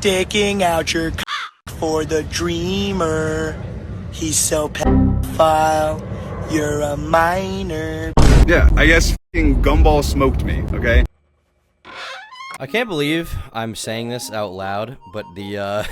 sticking out your for the dreamer. He's so pedophile. You're a minor. Yeah, I guess f***ing Gumball smoked me, okay? I can't believe I'm saying this out loud, but the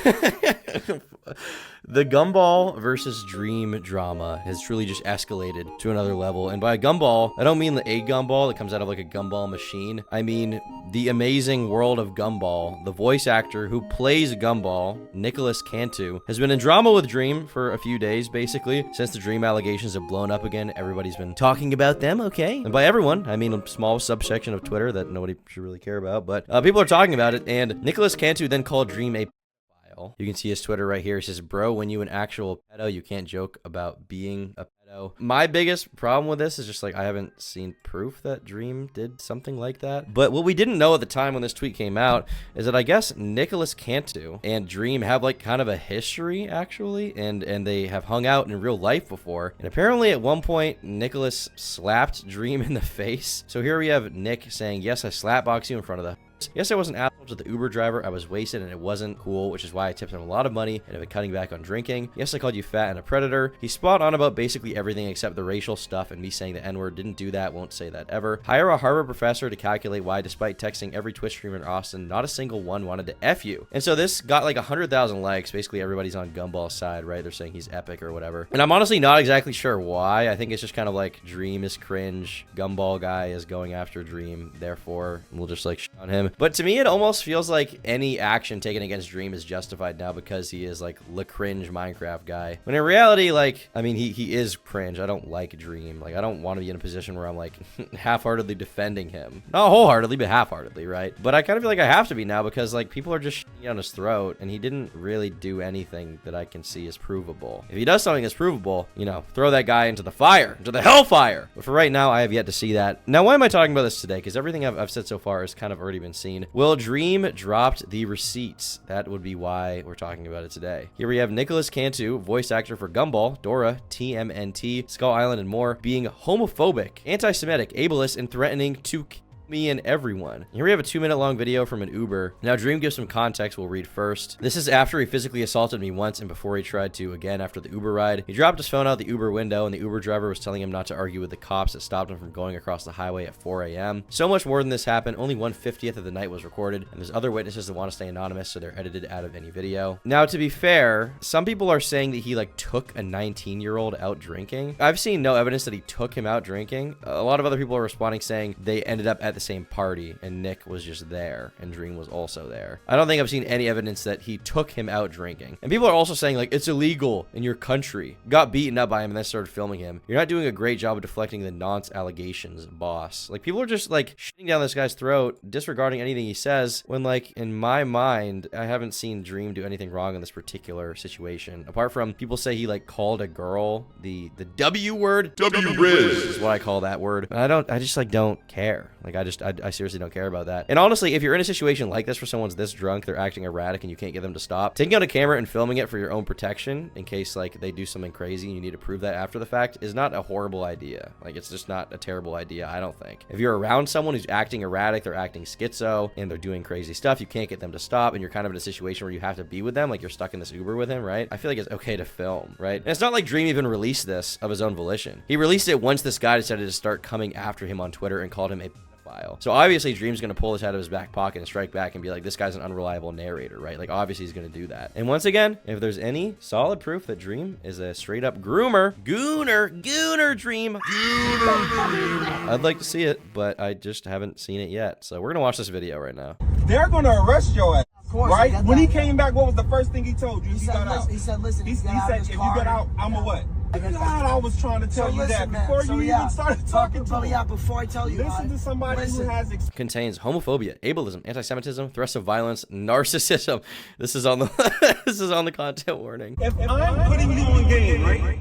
the Gumball versus Dream drama has truly just escalated to another level. And by Gumball, I don't mean the a Gumball that comes out of like a Gumball machine. I mean the amazing world of Gumball. The voice actor who plays Gumball, Nicholas Cantu, has been in drama with Dream for a few days, basically. Since the Dream allegations have blown up again, everybody's been talking about them, okay? And by everyone, I mean a small subsection of Twitter that nobody should really care about, but people are talking about it, and Nicholas Cantu then called Dream a pedophile. You can see his Twitter right here. He says, bro, when you an actual pedo, you can't joke about being a pedo. My biggest problem with this is just like I haven't seen proof that Dream did something like that. But what we didn't know at the time when this tweet came out is that I guess Nicholas Cantu and Dream have like kind of a history actually, and they have hung out in real life before. And apparently at one point Nicholas slapped Dream in the face. So here we have Nick saying, yes, I slapboxed you in front of the yes, I was an asshole to the Uber driver. I was wasted and it wasn't cool, which is why I tipped him a lot of money and have been cutting back on drinking. Yes, I called you fat and a predator. He's spot on about basically everything except the racial stuff and me saying the N-word. Didn't do that, won't say that ever. Hire a Harvard professor to calculate why, despite texting every Twitch streamer in Austin, not a single one wanted to F you. And so this got like 100,000 likes. Basically, everybody's on Gumball's side, right? They're saying he's epic or whatever. And I'm honestly not exactly sure why. I think it's just kind of like Dream is cringe. Gumball guy is going after Dream. Therefore, we'll just like shit on him. But to me, it almost feels like any action taken against Dream is justified now because he is like the cringe Minecraft guy. When in reality, like, I mean, he is cringe. I don't like Dream. Like, I don't want to be in a position where I'm like half-heartedly defending him. Not wholeheartedly, but half-heartedly, right? But I kind of feel like I have to be now because like people are just shitting on his throat and he didn't really do anything that I can see is provable. If he does something that's provable, you know, throw that guy into the fire, into the hellfire. But for right now, I have yet to see that. Now, why am I talking about this today? Because everything I've said so far has kind of already been seen. Will Dream dropped the receipts? That would be why we're talking about it today. Here we have Nicholas Cantu, voice actor for Gumball, Dora, TMNT, Skull Island, and more, being homophobic, anti-Semitic, ableist, and threatening to me and everyone. Here we have a 2-minute long video from an Uber. Now Dream gives some context we'll read first. This is after he physically assaulted me once and before he tried to again after the Uber ride. He dropped his phone out the Uber window and the Uber driver was telling him not to argue with the cops that stopped him from going across the highway at 4 a.m. So much more than this happened. Only 1/50th of the night was recorded, and there's other witnesses that want to stay anonymous, so they're edited out of any video. Now, to be fair, some people are saying that he like took a 19-year-old out drinking. I've seen no evidence that he took him out drinking. A lot of other people are responding saying they ended up at the same party and Nick was just there and Dream was also there. I don't think I've seen any evidence that he took him out drinking. And people are also saying like it's illegal in your country. Got beaten up by him and then started filming him. You're not doing a great job of deflecting the nonce allegations, boss. Like people are just like shitting down this guy's throat, disregarding anything he says when like in my mind, I haven't seen Dream do anything wrong in this particular situation. Apart from people say he like called a girl the W word. W-Riz is what I call that word. And I just like don't care. Like I seriously don't care about that. And honestly, if you're in a situation like this where someone's this drunk, they're acting erratic and you can't get them to stop, taking out a camera and filming it for your own protection in case like they do something crazy and you need to prove that after the fact is not a horrible idea. Like it's just not a terrible idea, I don't think. If you're around someone who's acting erratic, they're acting schizo and they're doing crazy stuff, you can't get them to stop and you're kind of in a situation where you have to be with them, like you're stuck in this Uber with him, right? I feel like it's okay to film, right? And it's not like Dream even released this of his own volition. He released it once this guy decided to start coming after him on Twitter and called him a pedophile. So obviously Dream's gonna pull this out of his back pocket and strike back and be like, this guy's an unreliable narrator, right? Like obviously he's gonna do that. And once again, if there's any solid proof that Dream is a straight up groomer, gooner Dream, I'd like to see it, but I just haven't seen it yet. So we're gonna watch this video right now. They're gonna arrest your ass. Course, right? When he came back, what was the first thing he told you? He said, listen, he said, if you get out, I'm a what? God, I was trying to tell you that before you even started talking to him. Yeah, before I tell you, listen to somebody who has contains homophobia, ableism, anti-Semitism, threats of violence, narcissism. This is on the this is on the content warning. If I'm putting you on game, right?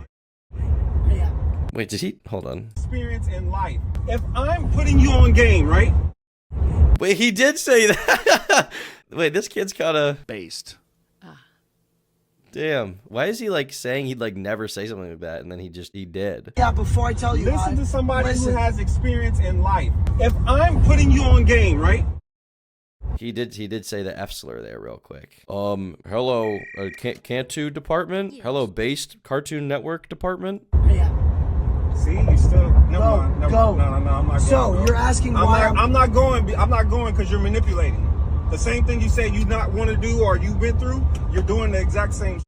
Yeah. Wait, did he? Hold on. Experience in life. If I'm putting you on game, right? Wait, he did say that. Wait, this kid's kind of based. Damn. Why is he like saying he'd like never say something like that and then he did? Yeah, before I tell you, listen to somebody who has experience in life. If I'm putting you on game, right? He did say the F slur there real quick. Hello, Cantu department? Hello, based Cartoon Network department? Yeah. See, you still never mind. Go. No, I'm not going. So Bro. you're asking why I'm not going. I'm not going because you're manipulating. The same thing you say you not want to do or you went through, you're doing the exact same.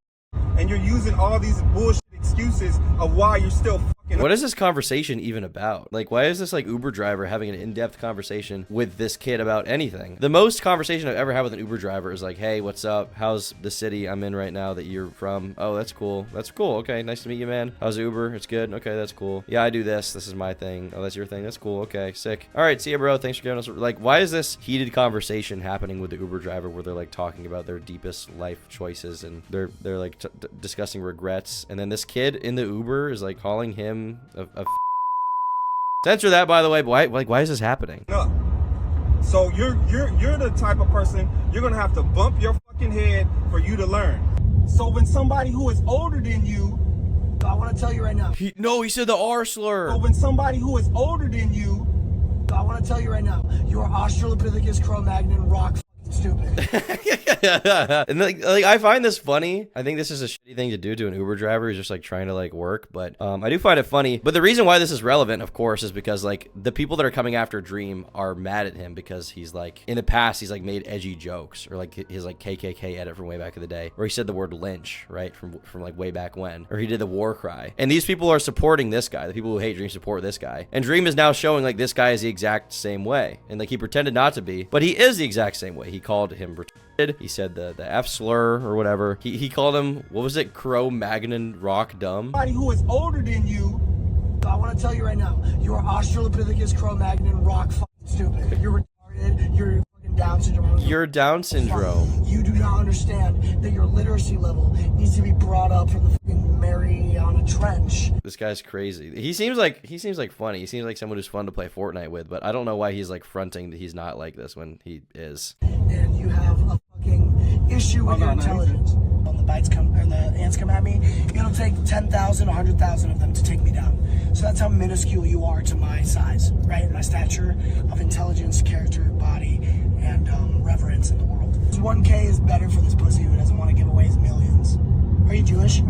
And you're using all these bullshit excuses of why you're still fucking. What is this conversation even about? Like, why is this like Uber driver having an in-depth conversation with this kid about anything? The most conversation I've ever had with an Uber driver is like, hey, what's up? How's the city I'm in right now that you're from? Oh, that's cool. That's cool. Okay, nice to meet you, man. How's Uber? It's good. Okay, that's cool. Yeah, I do this. This is my thing. Oh, that's your thing. That's cool. Okay, sick. All right, see ya, bro. Thanks for giving us. Like, why is this heated conversation happening with the Uber driver where they're like talking about their deepest life choices and they're like discussing regrets, and then this kid in the Uber is like calling him a censor that, by the way. But why is this happening? No. So you're the type of person you're gonna have to bump your fucking head for you to learn. So when somebody who is older than you, I want to tell you right now. He said the R slur. so when somebody who is older than you, I want to tell you right now. You are Australopithecus Cro-Magnon rock fucking stupid. And like I find this funny. I think this is a shitty thing to do to an Uber driver who's just like trying to like work, but I do find it funny. But the reason why this is relevant, of course, is because like the people that are coming after Dream are mad at him because he's like in the past he's like made edgy jokes, or like his like KKK edit from way back in the day, or he said the word lynch, right, from like way back when, or he did the war cry. And these people are supporting this guy. The people who hate Dream support this guy, and Dream is now showing like this guy is the exact same way, and like he pretended not to be, but he is the exact same way. He called him retarded. He said the F slur or whatever. He called him, what was it, Cro-Magnon rock dumb. somebody who is older than you, I want to tell you right now. You are Australopithecus Cro-Magnon rock fucking stupid. You're retarded. You're fucking Down syndrome. You're Down syndrome. You do not understand that your literacy level needs to be brought up from the fucking Mariana Trench. This guy's crazy. He seems like funny. He seems like someone who's fun to play Fortnite with, but I don't know why he's like fronting that he's not like this when he is. And you have a fucking issue with your intelligence. When the bites come or the ants come at me, it'll take 10,000, 100,000 of them to take me down. So that's how minuscule you are to my size, right? My stature of intelligence, character, body, and reverence in the world. 1K is better for this pussy who doesn't want to give away his millions. Are you Jewish?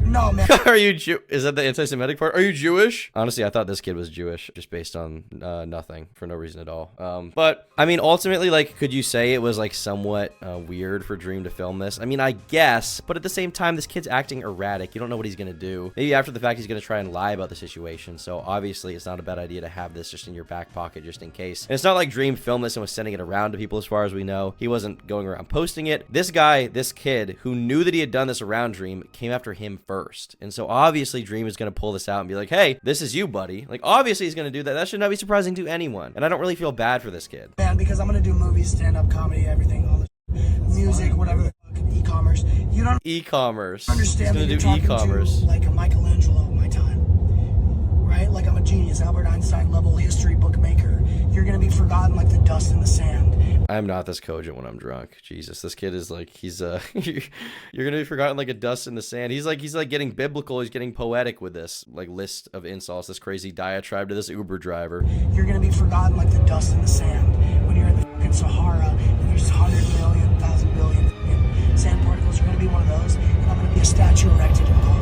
No, man. Are you Is that the anti-Semitic part? Are you Jewish? Honestly, I thought this kid was Jewish just based on nothing, for no reason at all. But I mean, ultimately, like, could you say it was like somewhat weird for Dream to film this? I mean, I guess, but at the same time, this kid's acting erratic. You don't know what he's gonna do. Maybe after the fact, he's gonna try and lie about the situation. So obviously, it's not a bad idea to have this just in your back pocket, just in case. And it's not like Dream filmed this and was sending it around to people, as far as we know. He wasn't going around posting it. This guy, this kid, who knew that he had done this around Dream, came after him first. And so obviously Dream is going to pull this out and be like, hey, this is you, buddy. Like, obviously he's going to do that. That should not be surprising to anyone. And I don't really feel bad for this kid. Man, because I'm going to do movies, stand-up comedy, everything, all the music, whatever the fuck, e-commerce. You don't E-commerce. understand He's that going you're to do talking e-commerce. to like a Michelangelo of my time. Right? Like I'm a genius, Albert Einstein level history bookmaker. You're going to be forgotten like the dust in the sand. I'm not this cogent when I'm drunk. Jesus, this kid is like, he's you're gonna be forgotten like a dust in the sand. He's like getting biblical. He's getting poetic with this like list of insults, this crazy diatribe to this Uber driver. You're gonna be forgotten like the dust in the sand when you're in the fucking Sahara and there's 100 million, 1,000 billion fucking sand particles. You're gonna be one of those, and I'm gonna be a statue erected in gold.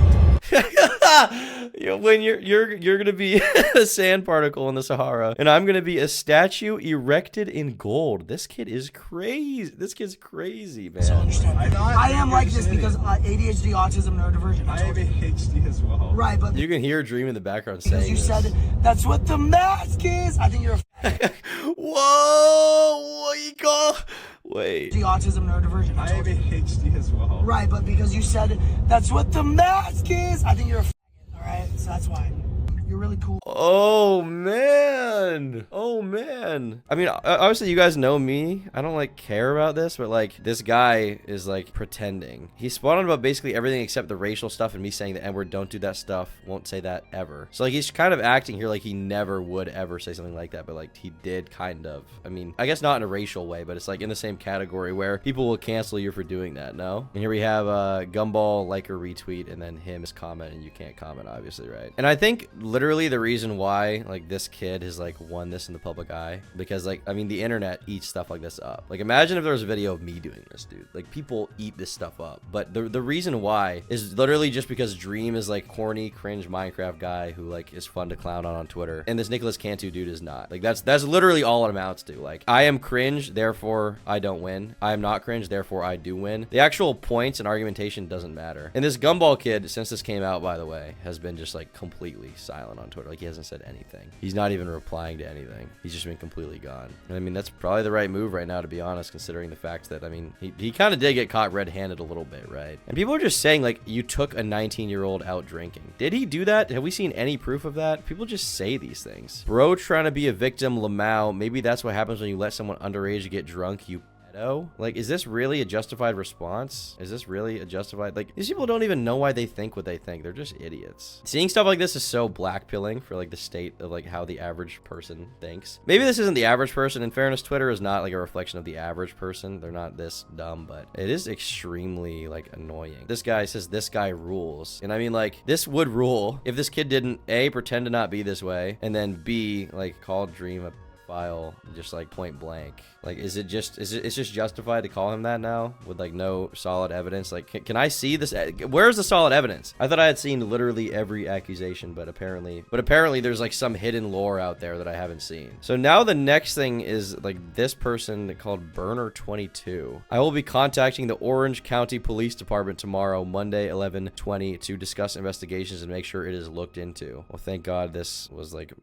When you're gonna be a sand particle in the Sahara, and I'm gonna be a statue erected in gold. This kid is crazy. This kid's crazy, man. So understand. I am like this because ADHD, autism, neurodivergent. I have ADHD as well. Right, but You can hear Dream in the background because saying you this. said that's what the mask is. I think you're Whoa! What you call? Wait. the autism, neurodivergent. I have ADHD as well. Right, but because you said that's what the mask is, I think you're a faggot, all right? So that's why. You're really cool. Oh man. Oh man. I mean, obviously you guys know me. I don't like care about this, but like this guy is like pretending. He spot on about basically everything except the racial stuff and me saying the N-word, don't do that stuff, won't say that ever. So like he's kind of acting here like he never would ever say something like that, but like he did kind of. I mean, I guess not in a racial way, but it's like in the same category where people will cancel you for doing that, no? And here we have Gumball like or retweet and then him is comment, and you can't comment obviously, right? And I think literally literally the reason why, like, this kid has, like, won this in the public eye. Because, like, I mean, the internet eats stuff like this up. Like, imagine if there was a video of me doing this, dude. Like, people eat this stuff up. But the reason why is literally just because Dream is, like, corny, cringe Minecraft guy who, like, is fun to clown on Twitter. And this Nicholas Cantu dude is not. Like, that's literally all it amounts to. Like, I am cringe, therefore I don't win. I am not cringe, therefore I do win. The actual points and argumentation doesn't matter. And this Gumball kid, since this came out, by the way, has been just, like, completely silent on Twitter. Like, he hasn't said anything. He's not even replying to anything. He's just been completely gone. And I mean, that's probably the right move right now, to be honest, considering the fact that, I mean, he kind of did get caught red-handed a little bit, right? And people are just saying, like, you took a 19-year-old out drinking. Did he do that? Have we seen any proof of that? People just say these things. Bro trying to be a victim, Lamau. Maybe that's what happens when you let someone underage get drunk, you pedo. Like, is this really a justified response? Is this really a justified, like, these people don't even know why they think what they think. They're just idiots. Seeing stuff like this is so blackpilling for, like, the state of, like, how the average person thinks. Maybe this isn't the average person. In fairness, Twitter is not, like, a reflection of the average person. They're not this dumb, but it is extremely, like, annoying. This guy says this guy rules. And I mean, like, this would rule if this kid didn't A, pretend to not be this way, and then B, like, call Dream a file just, like, point blank. Like, is it just justified to call him that now with, like, no solid evidence? Like, can I see this? Where's the solid evidence? I thought I had seen literally every accusation, but apparently there's, like, some hidden lore out there that I haven't seen. So now the next thing is, like, this person called Burner22. I will be contacting the Orange County Police Department tomorrow, Monday, 11/20, to discuss investigations and make sure it is looked into. Well, thank God this was, like,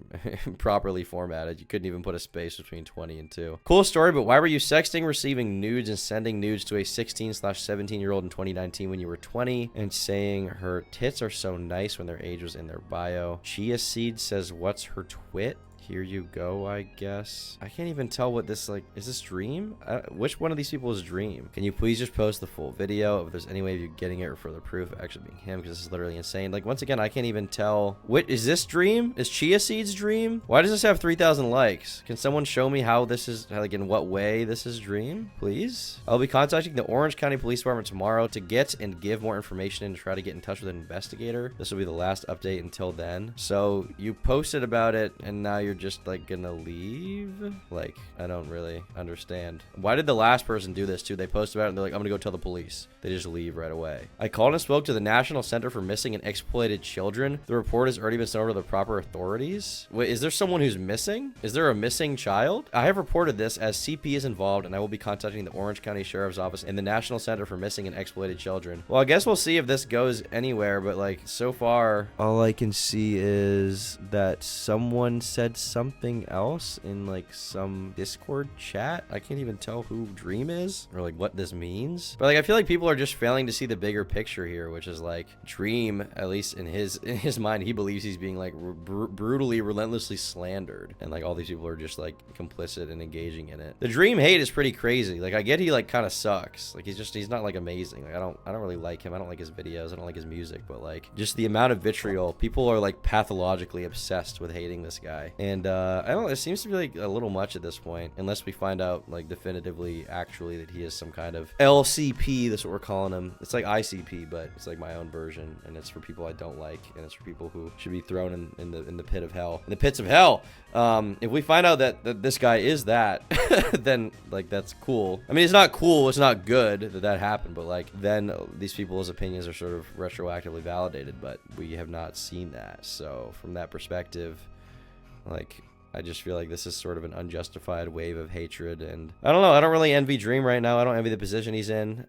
properly formatted. You couldn't even put a space between 20 and 2. Cool story, but why were you sexting, receiving nudes, and sending nudes to a 16/17-year-old in 2019 when you were 20 and saying her tits are so nice when their age was in their bio? Chia Seed says, what's her twit? Here you go, I guess. I can't even tell what this, like, is this Dream? Which one of these people is Dream? Can you please just post the full video if there's any way of you getting it or further proof of actually being him, because this is literally insane. Like, once again, I can't even tell. What is this Dream? Is Chia Seed's Dream? Why does this have 3,000 likes? Can someone show me how this is, like, in what way this is Dream, please? I'll be contacting the Orange County Police Department tomorrow to get and give more information and try to get in touch with an investigator. This will be the last update until then. So you posted about it and now you're just, like, gonna leave? Like, I don't really understand. Why did the last person do this too? They posted about it and they're like, I'm gonna go tell the police. They just leave right away. I called and spoke to the National Center for Missing and Exploited Children. The report has already been sent over to the proper authorities. Wait, is there someone who's missing? Is there a missing child? I have reported this as CP is involved and I will be contacting the Orange County Sheriff's Office and the National Center for Missing and Exploited Children. Well, I guess we'll see if this goes anywhere, but, like, so far, all I can see is that someone said something else in, like, some Discord chat. I can't even tell who Dream is or, like, what this means. But, like, I feel like people are just failing to see the bigger picture here, which is, like, Dream, at least in his mind, he believes he's being, like, brutally, relentlessly slandered, and, like, all these people are just, like, complicit and engaging in it. The Dream hate is pretty crazy. Like, I get he, like, kind of sucks. Like, he's not, like, amazing. Like, I don't really like him. I don't like his videos. I don't like his music, but, like, just the amount of vitriol. People are, like, pathologically obsessed with hating this guy, and I don't know, it seems to be, like, a little much at this point, unless we find out, like, definitively, actually, that he is some kind of LCP. That's what we're calling him. It's like ICP, but it's, like, my own version, and it's for people I don't like, and it's for people who should be thrown in the pit of hell, in the pits of hell. If we find out that this guy is that, then, like, that's cool. I mean, it's not cool, it's not good that happened, but, like, then these people's opinions are sort of retroactively validated, but we have not seen that. So from that perspective, like, I just feel like this is sort of an unjustified wave of hatred, and I don't know, I don't really envy Dream right now. I don't envy the position he's in.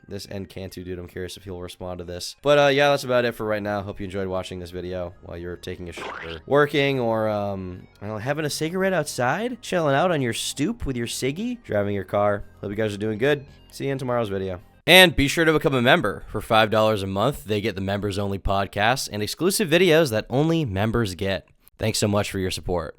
This Cantu dude, I'm curious if he'll respond to this. But yeah, that's about it for right now. Hope you enjoyed watching this video while you're taking a shower, working, or I don't know, having a cigarette outside, chilling out on your stoop with your ciggy, driving your car. Hope you guys are doing good. See you in tomorrow's video. And be sure to become a member. For $5 a month, they get the members-only podcasts and exclusive videos that only members get. Thanks so much for your support.